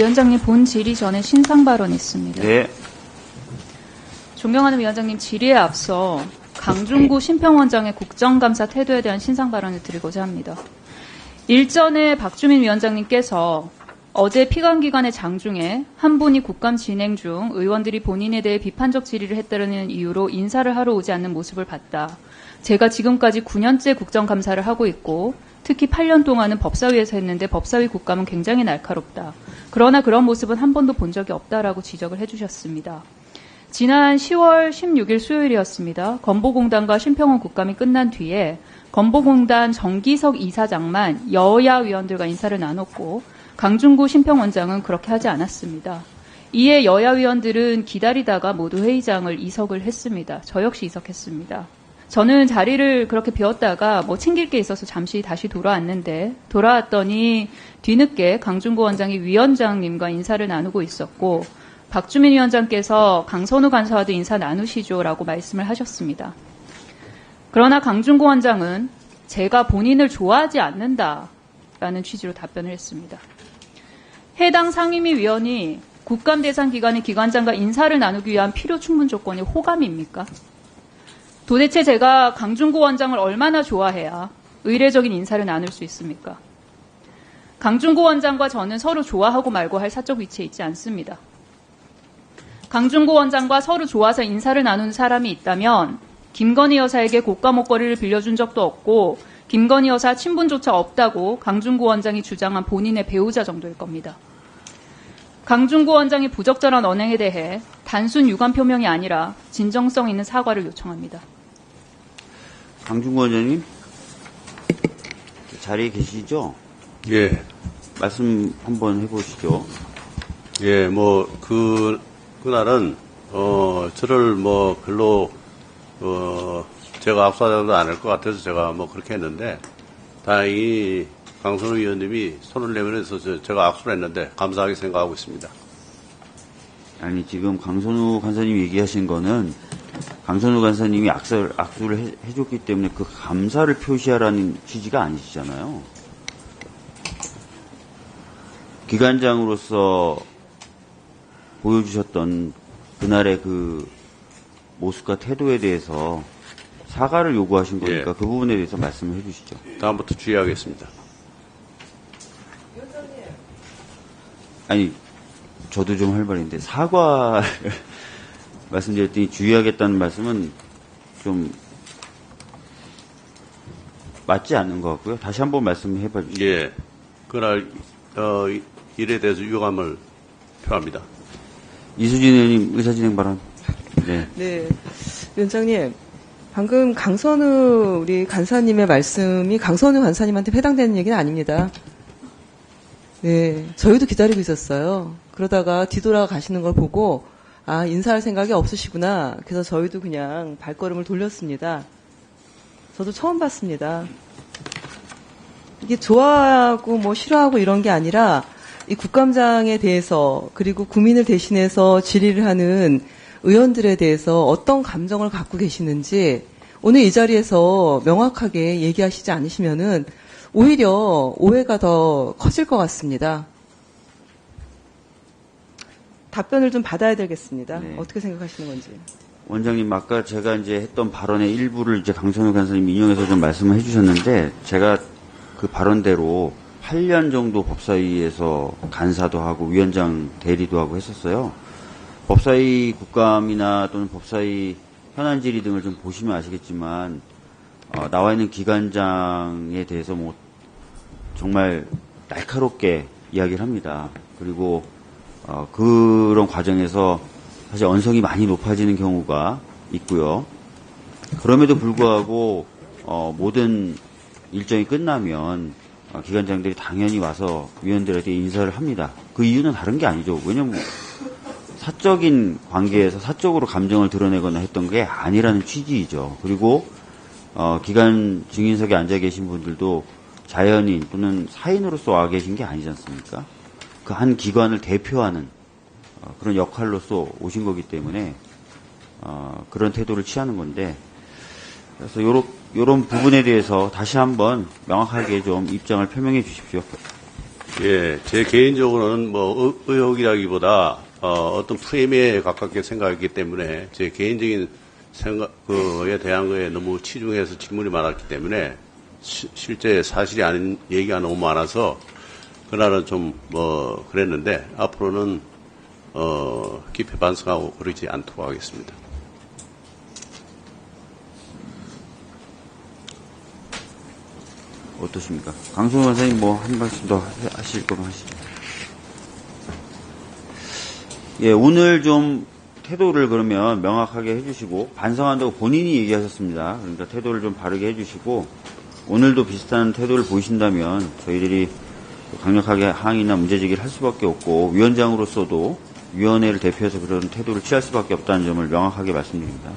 위원장님, 본 질의 전에 신상 발언이 있습니다. 네. 존경하는 위원장님, 질의에 앞서 강중구 심평원장의 국정감사 태도에 대한 신상 발언을 드리고자 합니다. 일전에 박주민 위원장님께서 어제 피감기관의 장중에 한 분이 국감 진행 중 의원들이 본인에 대해 비판적 질의를 했다는 이유로 인사를 하러 오지 않는 모습을 봤다. 제가 지금까지 9년째 국정감사를 하고 있고 특히 8년 동안은 법사위에서 했는데 법사위 국감은 굉장히 날카롭다. 그러나 그런 모습은 한 번도 본 적이 없다라고 지적을 해주셨습니다. 지난 10월 16일 수요일이었습니다. 건보공단과 심평원 국감이 끝난 뒤에 건보공단 정기석 이사장만 여야 위원들과 인사를 나눴고 강중구 심평원장은 그렇게 하지 않았습니다. 이에 여야 위원들은 기다리다가 모두 회의장을 이석을 했습니다. 저 역시 이석했습니다. 저는 자리를 그렇게 비웠다가 챙길 게 있어서 잠시 다시 돌아왔는데 돌아왔더니 뒤늦게 강중구 원장이 위원장님과 인사를 나누고 있었고 박주민 위원장께서 강선우 간사와도 인사 나누시죠라고 말씀을 하셨습니다. 그러나 강중구 원장은 제가 본인을 좋아하지 않는다라는 취지로 답변을 했습니다. 해당 상임위 위원이 국감 대상 기관의 기관장과 인사를 나누기 위한 필요 충분 조건이 호감입니까? 도대체 제가 강중구 원장을 얼마나 좋아해야 의례적인 인사를 나눌 수 있습니까? 강중구 원장과 저는 서로 좋아하고 말고 할 사적 위치에 있지 않습니다. 강중구 원장과 서로 좋아서 인사를 나누는 사람이 있다면 김건희 여사에게 고가 목걸이를 빌려준 적도 없고 김건희 여사 친분조차 없다고 강중구 원장이 주장한 본인의 배우자 정도일 겁니다. 강중구 원장의 부적절한 언행에 대해 단순 유감 표명이 아니라 진정성 있는 사과를 요청합니다. 강중구 원장님, 자리에 계시죠? 예. 말씀 한번 해보시죠. 예, 그날은, 저를 별로, 제가 압수하지도 않을 것 같아서 제가 그렇게 했는데, 다행히 강선우 위원님이 손을 내밀어서 제가 압수를 했는데, 감사하게 생각하고 있습니다. 아니, 지금 강선우 간사님 얘기하신 거는 강선우 간사님이 악수를 해줬기 때문에 그 감사를 표시하라는 취지가 아니시잖아요. 기관장으로서 보여주셨던 그날의 그 모습과 태도에 대해서 사과를 요구하신 거니까 예. 그 부분에 대해서 말씀을 해주시죠. 다음부터 주의하겠습니다. 아니, 저도 좀 할 말인데 사과를 말씀드렸더니 주의하겠다는 말씀은 좀 맞지 않는 것 같고요. 다시 한번 말씀해 봐주시죠. 예. 그날, 일에 대해서 유감을 표합니다. 이수진 의원님 의사진행 발언. 네. 네. 위원장님, 방금 강선우 우리 간사님의 말씀이 강선우 간사님한테 해당되는 얘기는 아닙니다. 네. 저희도 기다리고 있었어요. 그러다가 뒤돌아 가시는 걸 보고 인사할 생각이 없으시구나. 그래서 저희도 그냥 발걸음을 돌렸습니다. 저도 처음 봤습니다. 이게 좋아하고 싫어하고 이런 게 아니라 이 국감장에 대해서 그리고 국민을 대신해서 질의를 하는 의원들에 대해서 어떤 감정을 갖고 계시는지 오늘 이 자리에서 명확하게 얘기하시지 않으시면은 오히려 오해가 더 커질 것 같습니다. 답변을 좀 받아야 되겠습니다. 네. 어떻게 생각하시는 건지. 원장님, 아까 제가 이제 했던 발언의 일부를 이제 강선우 간사님 인용해서 좀 말씀을 해주셨는데, 제가 그 발언대로 8년 정도 법사위에서 간사도 하고 위원장 대리도 하고 했었어요. 법사위 국감이나 또는 법사위 현안 질의 등을 좀 보시면 아시겠지만, 나와 있는 기관장에 대해서 정말 날카롭게 이야기를 합니다. 그리고 그런 과정에서 사실 언성이 많이 높아지는 경우가 있고요. 그럼에도 불구하고 모든 일정이 끝나면 기관장들이 당연히 와서 위원들에게 인사를 합니다. 그 이유는 다른 게 아니죠. 왜냐면 사적인 관계에서 사적으로 감정을 드러내거나 했던 게 아니라는 취지이죠. 그리고 기관 증인석에 앉아 계신 분들도 자연인 또는 사인으로서 와 계신 게 아니지 않습니까? 그 한 기관을 대표하는 그런 역할로서 오신 거기 때문에 그런 태도를 취하는 건데, 그래서 요런 부분에 대해서 다시 한번 명확하게 좀 입장을 표명해 주십시오. 예, 제 개인적으로는 뭐 의혹이라기보다 어떤 프레임에 가깝게 생각했기 때문에 제 개인적인 생각에 대한 거에 너무 치중해서 질문이 많았기 때문에 실제 사실이 아닌 얘기가 너무 많아서 그날은 좀 뭐 그랬는데 앞으로는 깊이 반성하고 그러지 않도록 하겠습니다. 어떠십니까? 강성호 간사님 뭐 한 말씀 더 하실 거면 하시죠. 예, 오늘 좀 태도를 그러면 명확하게 해주시고 반성한다고 본인이 얘기하셨습니다. 그러니까 태도를 좀 바르게 해주시고 오늘도 비슷한 태도를 보이신다면 저희들이 강력하게 항의나 문제제기를 할 수밖에 없고 위원장으로서도 위원회를 대표해서 그런 태도를 취할 수밖에 없다는 점을 명확하게 말씀드립니다.